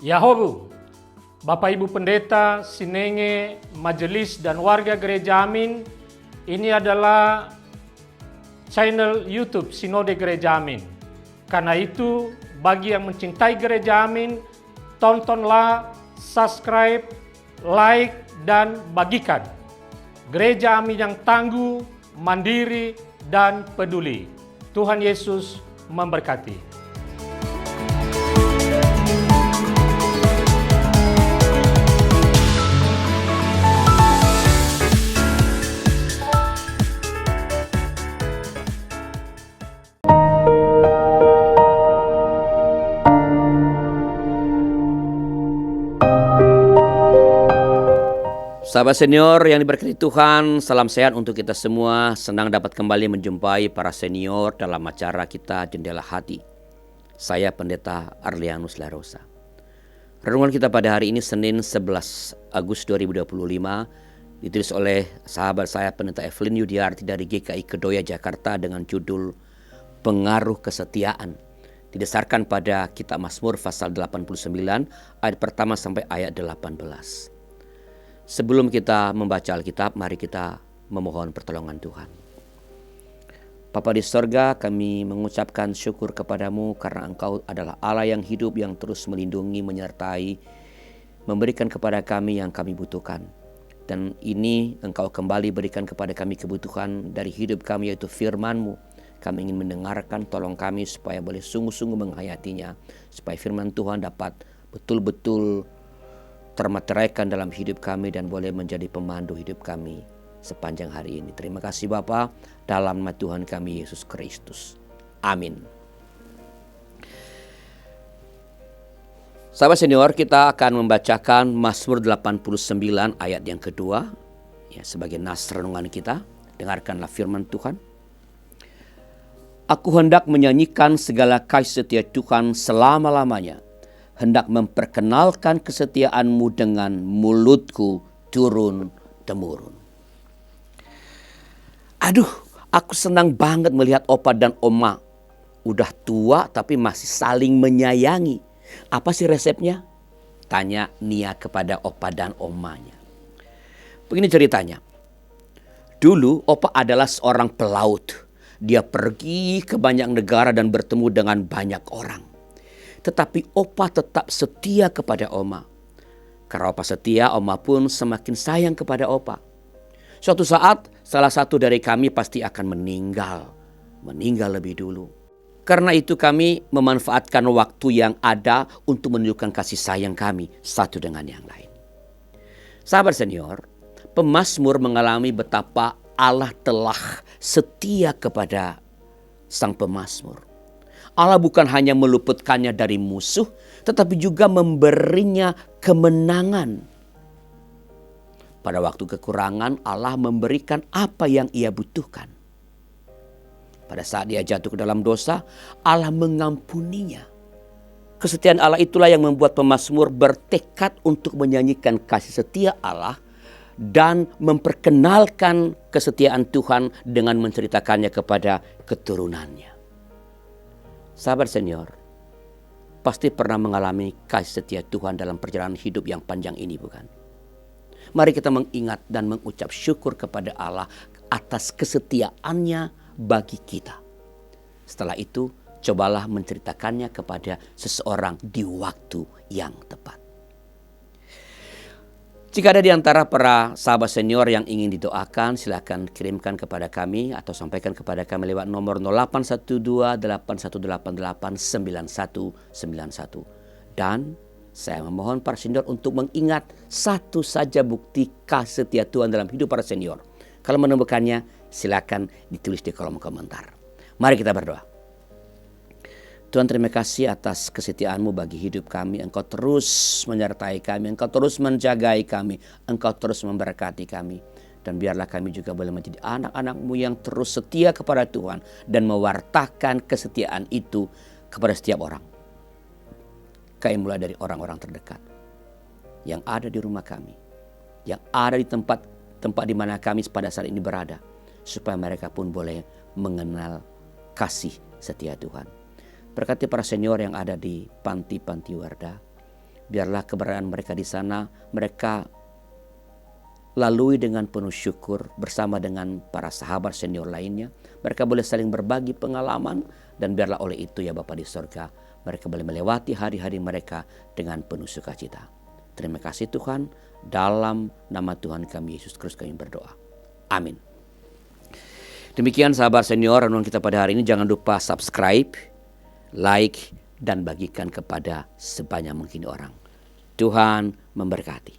Yahobu, Bapak Ibu Pendeta, Sinenge, Majelis dan warga Gereja Amin, ini adalah channel YouTube Sinode Gereja Amin. Karena itu, bagi yang mencintai Gereja Amin, tontonlah, subscribe, like, dan bagikan. Gereja Amin yang tangguh, mandiri, dan peduli. Tuhan Yesus memberkati. Sahabat senior yang diberkati Tuhan, salam sehat untuk kita semua. Senang dapat kembali menjumpai para senior dalam acara kita Jendela Hati. Saya Pendeta Arlianus Larosa. Renungan kita pada hari ini Senin 11 Agustus 2025 ditulis oleh sahabat saya Pendeta Evelyn Yudiarti dari GKI Kedoya Jakarta dengan judul Pengaruh Kesetiaan. Didasarkan pada kitab Mazmur pasal 89 ayat pertama sampai ayat 18. Sebelum kita membaca Alkitab, mari kita memohon pertolongan Tuhan. Bapa di sorga, kami mengucapkan syukur kepadamu karena Engkau adalah Allah yang hidup, yang terus melindungi, menyertai, memberikan kepada kami yang kami butuhkan. Dan ini Engkau kembali berikan kepada kami kebutuhan dari hidup kami, yaitu firman-Mu. Kami ingin mendengarkan, tolong kami supaya boleh sungguh-sungguh menghayatinya, supaya firman Tuhan dapat betul-betul termateraikan dalam hidup kami dan boleh menjadi pemandu hidup kami sepanjang hari ini. Terima kasih Bapa, dalam nama Tuhan kami Yesus Kristus. Amin. Sahabat senior, kita akan membacakan Mazmur 89 ayat yang kedua, ya, sebagai nas renungan kita. Dengarkanlah firman Tuhan. Aku hendak menyanyikan segala kasih setia Tuhan selama-lamanya, hendak memperkenalkan kesetiaan-Mu dengan mulutku turun-temurun. Aduh, aku senang banget melihat opa dan oma. Udah tua tapi masih saling menyayangi. Apa sih resepnya? Tanya Nia kepada opa dan omanya. Begini ceritanya. Dulu opa adalah seorang pelaut. Dia pergi ke banyak negara dan bertemu dengan banyak orang. Tetapi opa tetap setia kepada oma. Karena opa setia, oma pun semakin sayang kepada opa. Suatu saat, salah satu dari kami pasti akan meninggal. Meninggal lebih dulu. Karena itu kami memanfaatkan waktu yang ada untuk menunjukkan kasih sayang kami satu dengan yang lain. Sahabat senior, pemazmur mengalami betapa Allah telah setia kepada sang pemazmur. Allah bukan hanya meluputkannya dari musuh, tetapi juga memberinya kemenangan. Pada waktu kekurangan, Allah memberikan apa yang ia butuhkan. Pada saat dia jatuh ke dalam dosa, Allah mengampuninya. Kesetiaan Allah itulah yang membuat pemazmur bertekad untuk menyanyikan kasih setia Allah dan memperkenalkan kesetiaan Tuhan dengan menceritakannya kepada keturunannya. Sahabat senior, pasti pernah mengalami kasih setia Tuhan dalam perjalanan hidup yang panjang ini, bukan? Mari kita mengingat dan mengucap syukur kepada Allah atas kesetiaannya bagi kita. Setelah itu, cobalah menceritakannya kepada seseorang di waktu yang tepat. Jika ada di antara para sahabat senior yang ingin didoakan, silakan kirimkan kepada kami atau sampaikan kepada kami lewat nomor 081281889191. Dan saya memohon para senior untuk mengingat satu saja bukti kasih setia Tuhan dalam hidup para senior. Kalau menemukannya, silakan ditulis di kolom komentar. Mari kita berdoa. Tuhan, terima kasih atas kesetiaan-Mu bagi hidup kami. Engkau terus menyertai kami, Engkau terus menjagai kami, Engkau terus memberkati kami. Dan biarlah kami juga boleh menjadi anak-anak-Mu yang terus setia kepada Tuhan dan mewartakan kesetiaan itu kepada setiap orang. Kami mulai dari orang-orang terdekat yang ada di rumah kami, yang ada di tempat di mana kami pada saat ini berada, supaya mereka pun boleh mengenal kasih setia Tuhan. Berkati para senior yang ada di panti-panti Wardah. Biarlah keberadaan mereka di sana mereka lalui dengan penuh syukur bersama dengan para sahabat senior lainnya. Mereka boleh saling berbagi pengalaman, dan biarlah oleh itu ya Bapa di sorga, mereka boleh melewati hari-hari mereka dengan penuh sukacita. Terima kasih Tuhan, dalam nama Tuhan kami Yesus Kristus kami berdoa. Amin. Demikian sahabat senior renungan kita pada hari ini. Jangan lupa subscribe, like, dan bagikan kepada sebanyak mungkin orang. Tuhan memberkati.